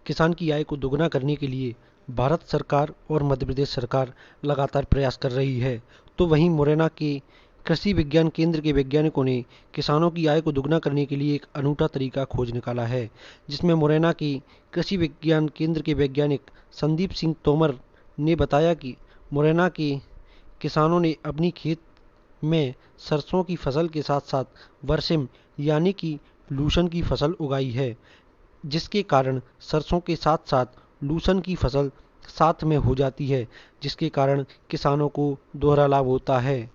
किसान की आय को दोगुना करने के लिए भारत सरकार और मध्य प्रदेश सरकार लगातार प्रयास कर रही है। तो वहीं मुरैना के कृषि विज्ञान केंद्र के वैज्ञानिकों ने किसानों की आय को दोगुना करने के लिए एक अनूठा तरीका खोज निकाला है, जिसमें मुरैना के कृषि विज्ञान केंद्र के वैज्ञानिक संदीप सिंह तोमर ने बताया कि मुरैना के किसानों ने अपनी खेत में सरसों की फसल के साथ साथ बरसिम यानी कि लूसन की फसल उगाई है, जिसके कारण सरसों के साथ साथ लूसन की फसल साथ में हो जाती है, जिसके कारण किसानों को दोहरा लाभ होता है।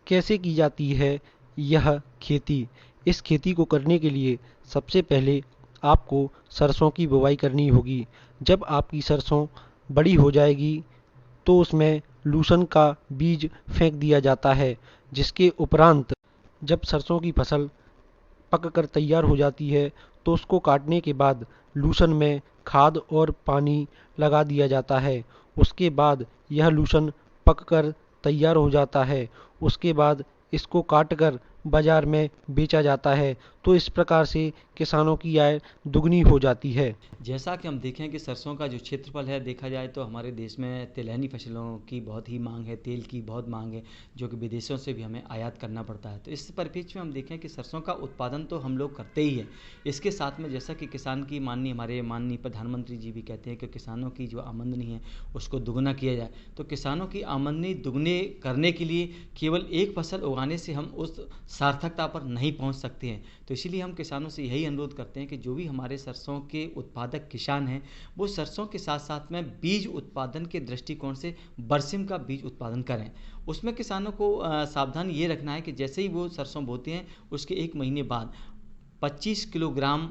कैसे की जाती है यह खेती? इस खेती को करने के लिए सबसे पहले आपको सरसों की बुवाई करनी होगी। जब आपकी सरसों बड़ी हो जाएगी तो उसमें लूसन का बीज फेंक दिया जाता है, जिसके उपरांत जब सरसों की फसल पक कर तैयार हो जाती है तो उसको काटने के बाद लूसन में खाद और पानी लगा दिया जाता है। उसके बाद यह लूसन पक कर तैयार हो जाता है। उसके बाद इसको काट कर बाजार में बेचा जाता है। तो इस प्रकार से किसानों की आय दुगनी हो जाती है। जैसा कि हम देखें कि सरसों का जो क्षेत्रफल है, देखा जाए तो हमारे देश में तिलहनी फसलों की बहुत ही मांग है, तेल की बहुत मांग है, जो कि विदेशों से भी हमें आयात करना पड़ता है। तो इस परिप्रेक्ष्य में हम देखें कि सरसों का उत्पादन तो हम लोग करते ही हैं। इसके साथ में जैसा कि किसान की हमारे माननीय प्रधानमंत्री जी भी कहते हैं कि किसानों की जो आमदनी है उसको दुगना किया जाए। तो किसानों की आमदनी दुगने करने के लिए केवल एक फसल उगाने से हम उस सार्थकता पर नहीं पहुंच सकते हैं। तो इसीलिए हम किसानों से यही अनुरोध करते हैं कि जो भी हमारे सरसों के उत्पादक किसान हैं, वो सरसों के साथ साथ में बीज उत्पादन के दृष्टिकोण से बरसिम का बीज उत्पादन करें। उसमें किसानों को सावधान ये रखना है कि जैसे ही वो सरसों बोते हैं उसके 1 महीने बाद 25 किलोग्राम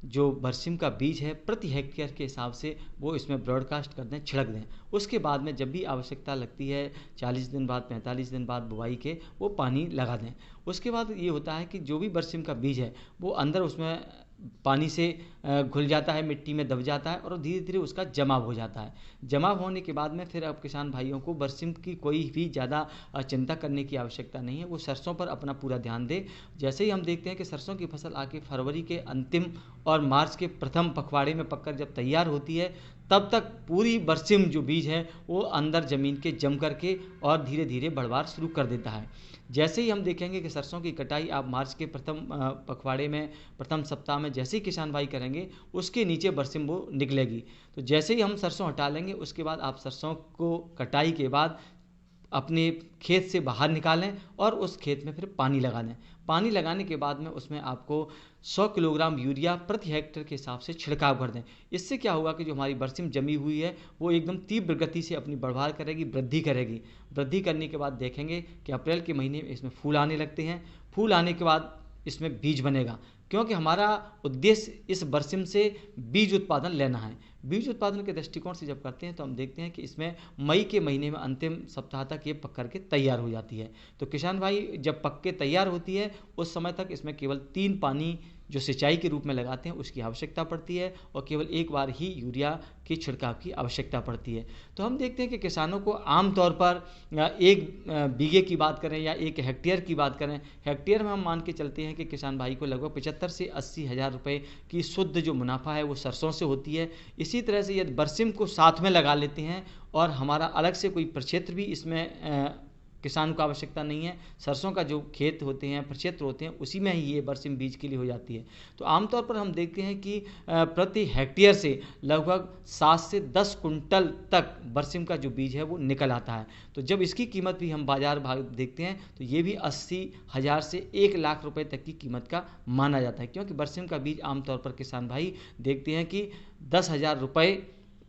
जो बरसिम का बीज है प्रति हेक्टेयर के हिसाब से वो इसमें ब्रॉडकास्ट कर दें, छिड़क दें। उसके बाद में जब भी आवश्यकता लगती है 40 दिन बाद 45 दिन बाद बुआई के, वो पानी लगा दें। उसके बाद ये होता है कि जो भी बरसिम का बीज है वो अंदर उसमें पानी से घुल जाता है, मिट्टी में दब जाता है और धीरे धीरे उसका जमाव हो जाता है। जमाव होने के बाद में फिर अब किसान भाइयों को बरसिम की कोई भी ज़्यादा चिंता करने की आवश्यकता नहीं है। वो सरसों पर अपना पूरा ध्यान दे। जैसे ही हम देखते हैं कि सरसों की फसल आके फरवरी के अंतिम और मार्च के प्रथम पखवाड़े में पककर जब तैयार होती है, तब तक पूरी बरसिम जो बीज है वो अंदर ज़मीन के जम करके और धीरे धीरे बढ़वार शुरू कर देता है। जैसे ही हम देखेंगे कि सरसों की कटाई आप मार्च के प्रथम पखवाड़े में, प्रथम सप्ताह में जैसे ही किसान भाई करेंगे, उसके नीचे बरसिम वो निकलेगी। तो जैसे ही हम सरसों हटा लेंगे उसके बाद आप सरसों को कटाई के बाद अपने खेत से बाहर निकालें और उस खेत में फिर पानी लगा दें। पानी लगाने के बाद में उसमें आपको 100 किलोग्राम यूरिया प्रति हेक्टेयर के हिसाब से छिड़काव कर दें। इससे क्या होगा कि जो हमारी बरसिम जमी हुई है वो एकदम तीव्र गति से अपनी बढ़वार करेगी, वृद्धि करेगी। वृद्धि करने के बाद देखेंगे कि अप्रैल के महीने में इसमें फूल आने लगते हैं। फूल आने के बाद इसमें बीज बनेगा, क्योंकि हमारा उद्देश्य इस बरसिम से बीज उत्पादन लेना है। बीज उत्पादन के दृष्टिकोण से जब करते हैं तो हम देखते हैं कि इसमें मई के महीने में अंतिम सप्ताह तक ये पक करके तैयार हो जाती है। तो किसान भाई जब पक के तैयार होती है उस समय तक इसमें केवल 3 पानी जो सिंचाई के रूप में लगाते हैं उसकी आवश्यकता पड़ती है और केवल एक बार ही यूरिया की छिड़काव की आवश्यकता पड़ती है। तो हम देखते हैं कि किसानों को आमतौर पर 1 बीघे की बात करें या 1 हेक्टेयर की बात करें, हेक्टेयर में हम मान के चलते हैं कि किसान भाई को लगभग 75 से 80 हज़ार रुपये की शुद्ध जो मुनाफा है वो सरसों से होती है। इसी तरह से यदि बरसिम को साथ में लगा लेते हैं और हमारा अलग से कोई प्रक्षेत्र भी इसमें किसान को आवश्यकता नहीं है, सरसों का जो खेत होते हैं, प्रक्षेत्र होते हैं, उसी में ही ये बरसिम बीज के लिए हो जाती है। तो आमतौर पर हम देखते हैं कि प्रति हेक्टेयर से लगभग 7 से 10 कुंटल तक बरसिम का जो बीज है वो निकल आता है। तो जब इसकी कीमत भी हम बाजार भाव देखते हैं तो ये भी 80 हज़ार से 1 लाख रुपए तक की कीमत का माना जाता है, क्योंकि बरसिम का बीज आमतौर पर किसान भाई देखते हैं कि 10,000 रुपये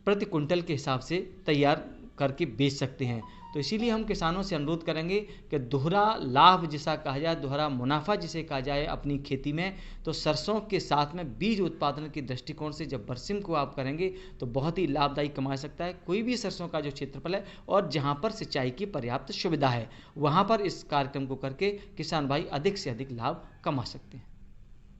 प्रति कुंटल के हिसाब से तैयार करके बेच सकते हैं। तो इसीलिए हम किसानों से अनुरोध करेंगे कि दोहरा लाभ जिसा कहा जाए, दोहरा मुनाफा जिसे कहा जाए अपनी खेती में, तो सरसों के साथ में बीज उत्पादन के दृष्टिकोण से जब बरसिम को आप करेंगे तो बहुत ही लाभदायी कमा सकता है कोई भी सरसों का जो क्षेत्रफल है। और जहाँ पर सिंचाई की पर्याप्त सुविधा है वहाँ पर इस कार्यक्रम को करके किसान भाई अधिक से अधिक लाभ कमा सकते हैं।